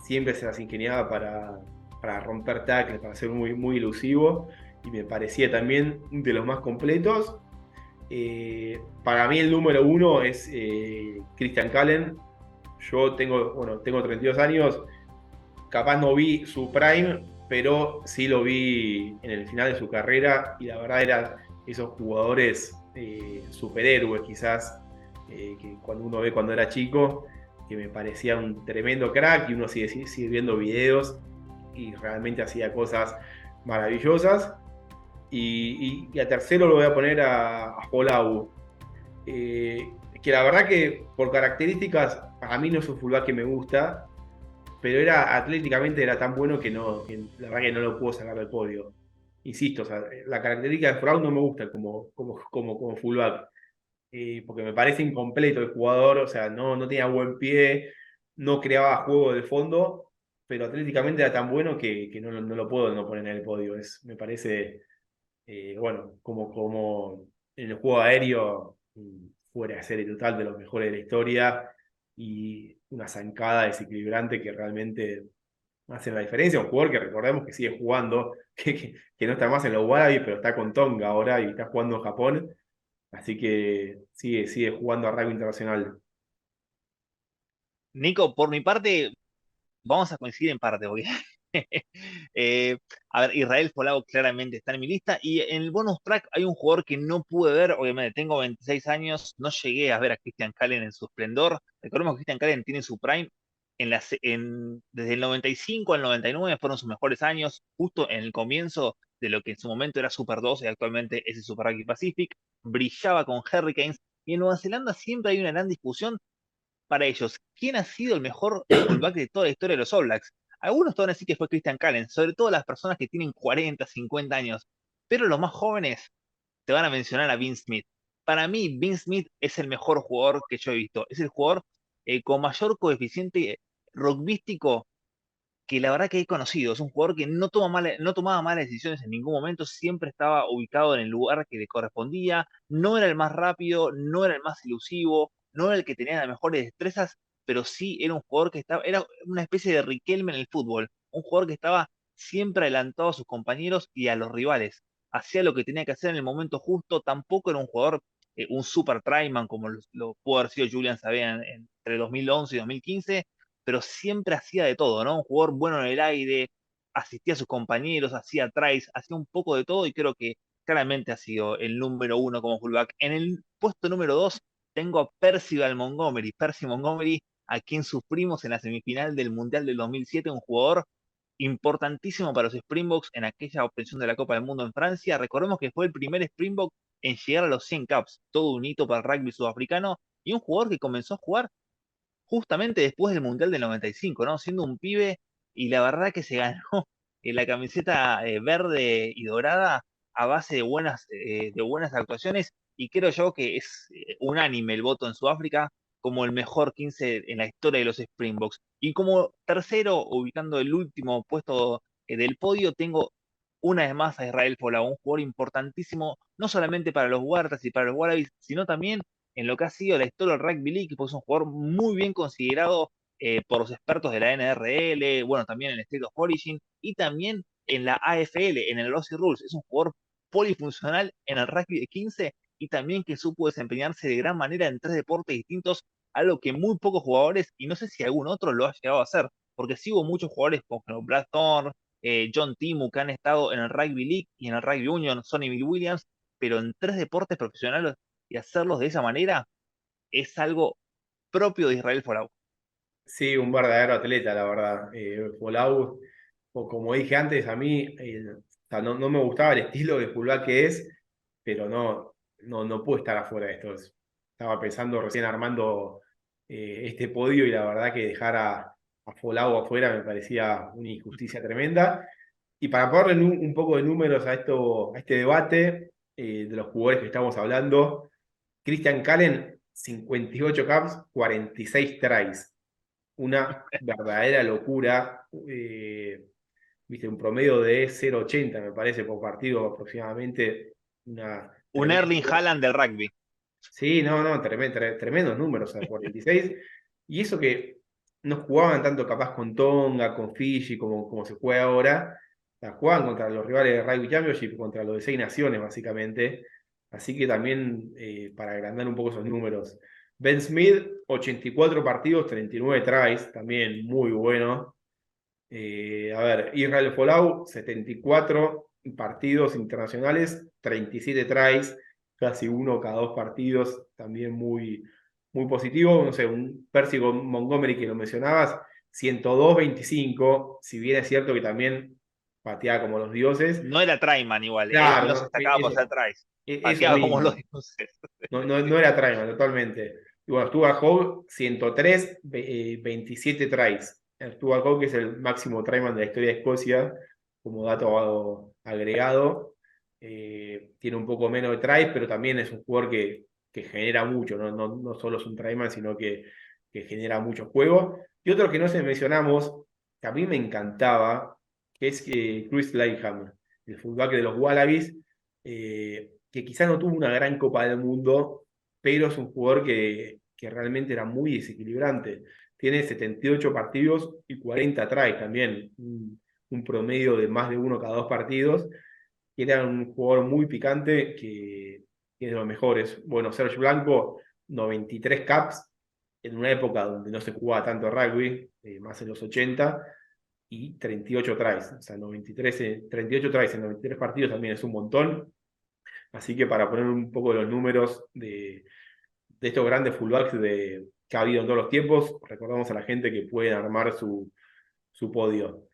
siempre se las ingeniaba para romper tackles, para ser muy, muy elusivo, y me parecía también de los más completos. Para mí el número uno es Christian Cullen. Yo tengo 32 años, capaz no vi su prime, pero sí lo vi en el final de su carrera y la verdad eran esos jugadores superhéroes quizás, que cuando uno ve cuando era chico, que me parecía un tremendo crack y uno sigue viendo videos y realmente hacía cosas maravillosas. Y a tercero lo voy a poner a Paul, que la verdad que por características, para mí no es un fullback que me gusta, pero atléticamente era tan bueno que la verdad que no lo puedo sacar del podio. Insisto, o sea, la característica de Fraud no me gusta como fullback, porque me parece incompleto el jugador, o sea, no tenía buen pie, no creaba juego de fondo, pero atléticamente era tan bueno que no lo puedo no poner en el podio. Me parece, bueno, como en el juego aéreo, fuera de serie total, de los mejores de la historia, y una zancada desequilibrante que realmente hace la diferencia. Un jugador que recordemos que sigue jugando, que no está más en los Wallabies, pero está con Tonga ahora y está jugando en Japón, así que sigue jugando a rugby internacional. Nico, por mi parte, vamos a coincidir en parte, porque eh, a ver, Israel Folau claramente está en mi lista. Y en el bonus track hay un jugador que no pude ver, obviamente tengo 26 años, no llegué a ver a Christian Cullen en su esplendor. Recordemos que Christian Cullen tiene su prime desde el 95 al 99 fueron sus mejores años, justo en el comienzo de lo que en su momento era Super 2 y actualmente es el Super Rugby Pacific. Brillaba con Hurricanes. Y en Nueva Zelanda siempre hay una gran discusión para ellos, ¿quién ha sido el mejor fullback de toda la historia de los All Blacks? Algunos te van a decir que fue Christian Cullen, sobre todo las personas que tienen 40, 50 años, pero los más jóvenes te van a mencionar a Vince Smith. Para mí, Vince Smith es el mejor jugador que yo he visto, es el jugador con mayor coeficiente rugbyístico que la verdad que he conocido. Es un jugador que no tomaba malas decisiones en ningún momento, siempre estaba ubicado en el lugar que le correspondía, no era el más rápido, no era el más elusivo, no era el que tenía las mejores destrezas, pero sí era un jugador que era una especie de Riquelme en el fútbol, un jugador que estaba siempre adelantado a sus compañeros y a los rivales. Hacía lo que tenía que hacer en el momento justo, tampoco era un jugador, un super tryman como lo pudo haber sido Julian Sabea entre 2011 y 2015, pero siempre hacía de todo, ¿no? Un jugador bueno en el aire, asistía a sus compañeros, hacía tries, hacía un poco de todo y creo que claramente ha sido el número uno como fullback. En el puesto número dos tengo a Percival Montgomery, Percy Montgomery, a quien sufrimos en la semifinal del Mundial del 2007, un jugador importantísimo para los Springboks en aquella obtención de la Copa del Mundo en Francia. Recordemos que fue el primer Springbok en llegar a los 100 caps, todo un hito para el rugby sudafricano y un jugador que comenzó a jugar justamente después del Mundial del 95, ¿no? Siendo un pibe y la verdad que se ganó la camiseta verde y dorada a base de buenas actuaciones y creo yo que es unánime el voto en Sudáfrica como el mejor 15 en la historia de los Springboks. Y como tercero, ubicando el último puesto del podio, tengo una vez más a Israel Folau, un jugador importantísimo, no solamente para los Waratahs y para los Wallabies, sino también en lo que ha sido la historia del Rugby League, pues es un jugador muy bien considerado por los expertos de la NRL, bueno, también en el State of Origin y también en la AFL, en el Aussie Rules. Es un jugador polifuncional en el rugby de 15 y también que supo desempeñarse de gran manera en tres deportes distintos, algo que muy pocos jugadores, y no sé si algún otro lo ha llegado a hacer, porque sí hubo muchos jugadores como Brad Thorne, John Timu, que han estado en el Rugby League y en el Rugby Union, Sonny Bill Williams, pero en tres deportes profesionales y hacerlos de esa manera es algo propio de Israel Folau. Sí, un verdadero atleta, la verdad. Paul, o como dije antes, a mí o sea, no me gustaba el estilo de fullback que es, pero no puedo estar afuera de esto. Estaba pensando recién armando este podio y la verdad que dejar a Folau afuera me parecía una injusticia tremenda. Y para ponerle un poco de números a este debate de los jugadores que estamos hablando, Christian Cullen, 58 caps, 46 tries, una verdadera locura. Viste, un promedio de 0,80 me parece por partido aproximadamente. Una Un tremenda. Erling Haaland del rugby. Sí, no, tremendos números, o sea, por 26. Y eso que no jugaban tanto capaz con Tonga, con Fiji, como se juega ahora. O sea, jugaban contra los rivales de Rugby Championship, contra los de 6 naciones, básicamente. Así que también, para agrandar un poco esos números. Ben Smith, 84 partidos, 39 tries, también muy bueno. A ver, Israel Folau, 74 partidos internacionales, 37 tries, casi uno cada 2 partidos, también muy positivo. No sé, un Percy Montgomery que lo mencionabas, 102-25, si bien es cierto que también pateaba como los dioses. No era Traiman igual, él Claro, no se destacaba por ser tries, eso pateaba como los mismo. dioses. No era Traiman, totalmente. Y bueno, Stuart Hogg, 103, 27 tries. Stuart Hogg, que es el máximo Traiman de la historia de Escocia, como dato agregado. Tiene un poco menos de tries, pero también es un jugador que genera mucho, no solo es un Traiman, sino que genera mucho juego. Y otro que no se mencionamos, que a mí me encantaba, que es Chris Lightham, el fullback de los Wallabies. Que quizás no tuvo una gran Copa del Mundo, pero es un jugador que realmente era muy desequilibrante. Tiene 78 partidos y 40 tries también, un promedio de más de uno cada 2 partidos. Y era un jugador muy picante que es de los mejores. Bueno, Serge Blanco, 93 caps en una época donde no se jugaba tanto rugby, más en los 80, y 38 tries. O sea, 38 tries en 93 partidos también es un montón. Así que para poner un poco los números de estos grandes fullbacks que ha habido en todos los tiempos, recordamos a la gente que puede armar su podio.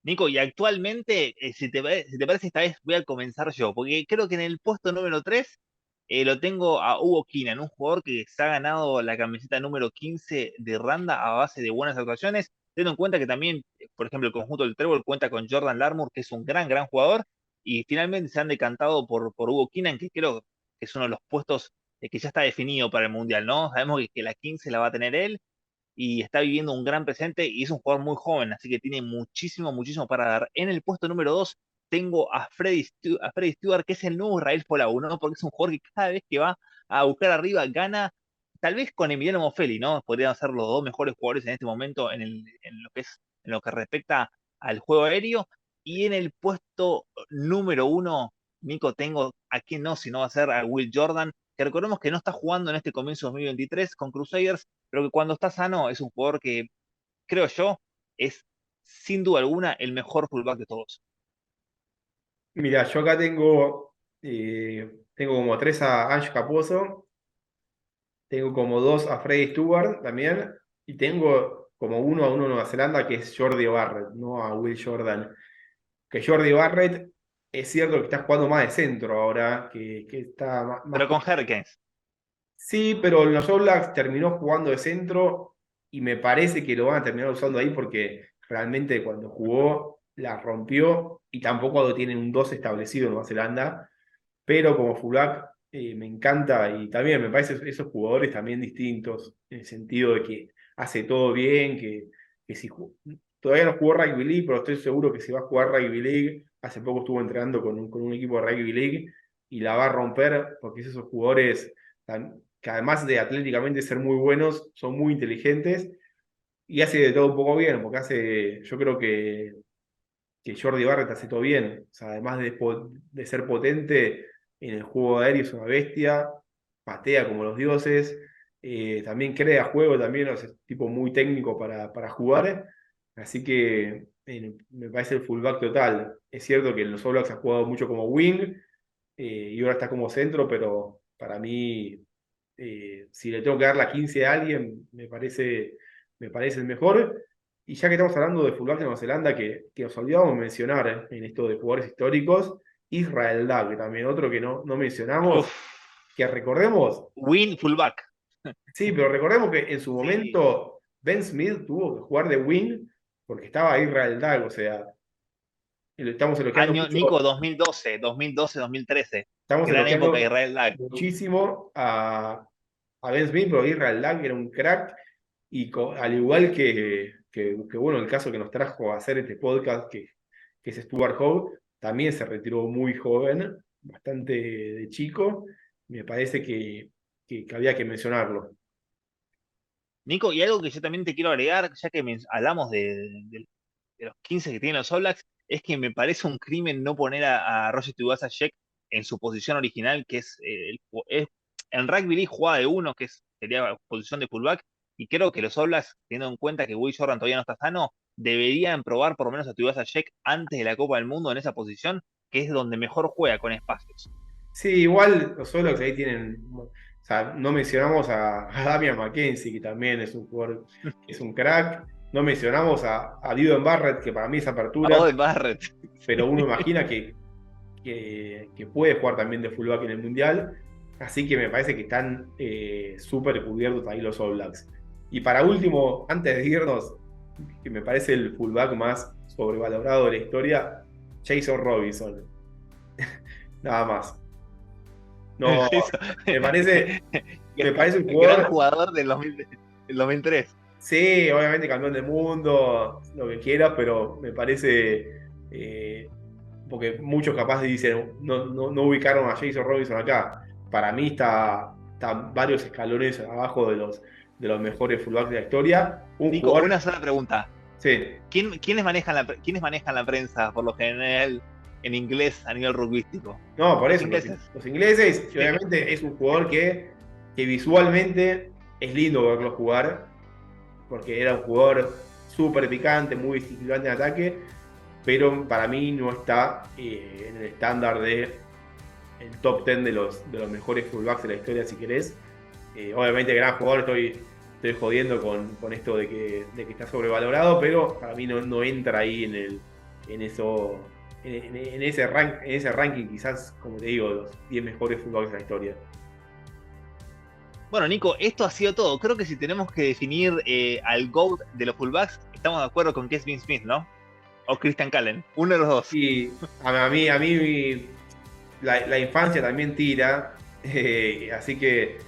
Nico, y actualmente, si te parece, esta vez voy a comenzar yo, porque creo que en el puesto número 3 lo tengo a Hugo Keenan, un jugador que se ha ganado la camiseta número 15 de Randa a base de buenas actuaciones, teniendo en cuenta que también, por ejemplo, el conjunto del Trébol cuenta con Jordan Larmour, que es un gran jugador, y finalmente se han decantado por Hugo Keenan, que creo que es uno de los puestos que ya está definido para el Mundial, ¿no? Sabemos que la 15 la va a tener él, y está viviendo un gran presente y es un jugador muy joven, así que tiene muchísimo para dar. En el puesto número 2 tengo a Freddy Stewart, que es el nuevo Israel Folau, ¿no? Porque es un jugador que cada vez que va a buscar arriba gana, tal vez con Emiliano Moffelli, ¿no? Podrían ser los dos mejores jugadores en este momento en lo que respecta al juego aéreo. Y en el puesto número 1, Nico, tengo a quién no, si no va a ser a Will Jordan, que recordemos que no está jugando en este comienzo 2023 con Crusaders, pero que cuando está sano es un jugador que, creo yo, es sin duda alguna el mejor fullback de todos. Mira, yo acá tengo como 3 a Ange Capozzo, tengo como 2 a Freddy Stewart también, y tengo como uno a uno Nueva Zelanda, que es Jordi Barrett, no a Will Jordan. Que Jordi Barrett es cierto que está jugando más de centro ahora, que está más Pero con Herkens, Sí, pero en los All Blacks terminó jugando de centro y me parece que lo van a terminar usando ahí porque realmente cuando jugó la rompió y tampoco lo tienen un 2 establecido en Nueva Zelanda, pero como fullback me encanta y también me parece esos jugadores también distintos en el sentido de que hace todo bien, que si todavía no jugó Rugby League, pero estoy seguro que si va a jugar Rugby League, hace poco estuvo entrenando con un equipo de Rugby League y la va a romper porque es esos jugadores que además de atléticamente ser muy buenos, son muy inteligentes y hace de todo un poco bien, porque yo creo que Jordi Barrett hace todo bien. O sea, además de ser potente en el juego aéreo, es una bestia, patea como los dioses, también crea juego, también es tipo muy técnico para jugar. Así que me parece el fullback total. Es cierto que en los All Blacks ha jugado mucho como wing y ahora está como centro, pero para mí, si le tengo que dar la 15 a alguien, me parece el mejor. Y ya que estamos hablando de fullback de Nueva Zelanda, que nos olvidamos mencionar en esto de jugadores históricos, Israel Dahl, también otro que no mencionamos, uff, que recordemos, win fullback. sí, pero recordemos que en su Sí, momento Ben Smith tuvo que jugar de wing porque estaba Israel Dahl, o sea, estamos elogiando año Nico mucho, 2012, 2013. estamos Gran época de elogiando Israel Lag. muchísimo a Ben Smith, pero Israel Dahl era un crack, y al igual que, bueno, el caso que nos trajo a hacer este podcast, que es Stuart Hogg, también se retiró muy joven, bastante de chico. Me parece que había que mencionarlo. Nico, y algo que yo también te quiero agregar, ya que hablamos de los 15 que tienen los All Blacks, es que me parece un crimen no poner a Roger Tuivasa-Sheck en su posición original, que en Rugby League jugaba de uno, sería la posición de fullback, y creo que los All Blacks, teniendo en cuenta que Will Jordan todavía no está sano, deberían probar por lo menos a Tuivasa-Sheck antes de la Copa del Mundo en esa posición, que es donde mejor juega con espacios. Sí, igual los Solos ahí tienen. O sea, no mencionamos a Damian McKenzie, que también es un jugador, que es un crack. No mencionamos a Didon Barrett, que para mí es A apertura, Oden Barrett. pero uno imagina que puede jugar también de fullback en el Mundial. Así que me parece que están súper cubiertos ahí los All Blacks. Y para último, antes de irnos, que me parece el fullback más sobrevalorado de la historia, Jason Robinson. Nada más. No, me parece, me parece un Gran jugador, jugador del 2003. sí, obviamente campeón del mundo, lo que quieras, pero me parece, porque muchos capaz dicen, no ubicaron a Jason Robinson acá. Para mí está varios escalones abajo de los mejores fullbacks de la historia. Un Nico, jugador, una sola pregunta. sí, ¿Quiénes manejan la prensa por lo general en inglés a nivel rugbyístico? no, por Los eso, ingleses. los ingleses, y obviamente es un jugador que visualmente es lindo verlo jugar, porque era un jugador súper picante, muy disciplinante en ataque, pero para mí no está en el estándar de el top 10 de los mejores fullbacks de la historia, si querés. Obviamente, gran jugador, estoy jodiendo con esto de que está sobrevalorado, pero para mí no entra ahí en eso. En ese ranking, quizás, como te digo, los 10 mejores fullbacks de la historia. Bueno, Nico, esto ha sido todo. Creo que si tenemos que definir al GOAT de los fullbacks, estamos de acuerdo con que es Vince Smith, ¿no? O Christian Cullen, uno de los dos. Y a mí la infancia también tira, así que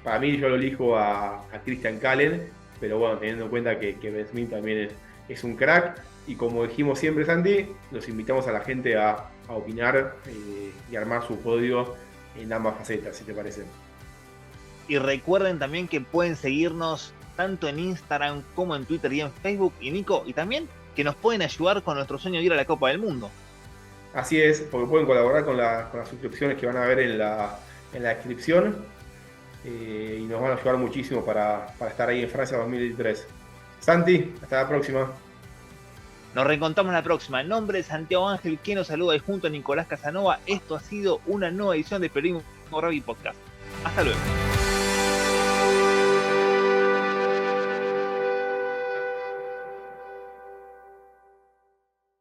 para mí yo lo elijo a Christian Cullen, pero bueno, teniendo en cuenta que Ben Smith también es un crack, y como dijimos siempre, Santi, los invitamos a la gente a opinar y armar su podio en ambas facetas, si te parece. Y recuerden también que pueden seguirnos tanto en Instagram como en Twitter y en Facebook. Y Nico, y también que nos pueden ayudar con nuestro sueño de ir a la Copa del Mundo. Así es, porque pueden colaborar con las suscripciones que van a ver en la descripción, y nos van a ayudar muchísimo para estar ahí en Francia 2023. Santi, hasta la próxima. Nos reencontramos la próxima. En nombre de Santiago Ángel, que nos saluda, y junto a Nicolás Casanova, esto ha sido una nueva edición de Periodismo Rugby Podcast. Hasta luego.